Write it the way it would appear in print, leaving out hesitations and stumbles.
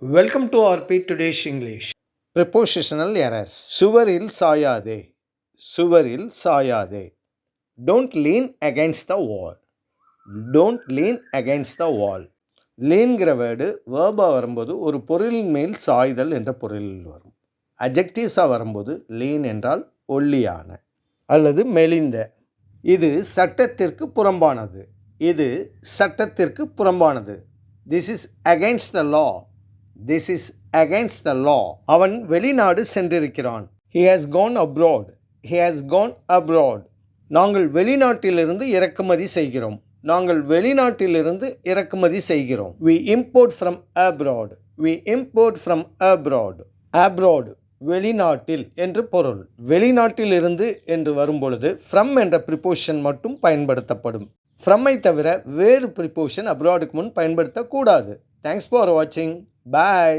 Welcome to RP Today's English. Prepositional errors. சுவரில் சாயாதே. சுவரில் சாயாதே. Don't lean against the wall. Don't lean against the wall. leanங்கிற word வேர்பாக வரும்போது ஒரு பொருளின் மேல் சாய்தல் என்ற பொருளில் வரும். அட்ஜெக்டிவ்ஸாக வரும்போது lean என்றால் ஒல்லியான அல்லது மெலிந்த. இது சட்டத்திற்கு புறம்பானது. இது சட்டத்திற்கு புறம்பானது. This is against the law. This is against the law. அவன் வெளிநாடு சென்றிருக்கிறான். He has gone abroad. He has gone abroad. நாங்கள் வெளிநாட்டிலிருந்து இறக்குமதி செய்கிறோம். நாங்கள் வெளிநாட்டிலிருந்து இறக்குமதி செய்கிறோம். We import from abroad. We import from abroad. Abroad வெளிநாட்டில் என்று பொருள். வெளிநாட்டிலிருந்து என்று வரும்பொழுது from என்ற ப்ரிபோசிஷன் மட்டும் பயன்படுத்தப்படும். ஃப்ரம்மை தவிர வேறு ப்ரிபோசிஷன் அப்ராடுக்கு முன் பயன்படுத்தக்கூடாது. தேங்க்ஸ் ஃபார் வாட்சிங். Bye.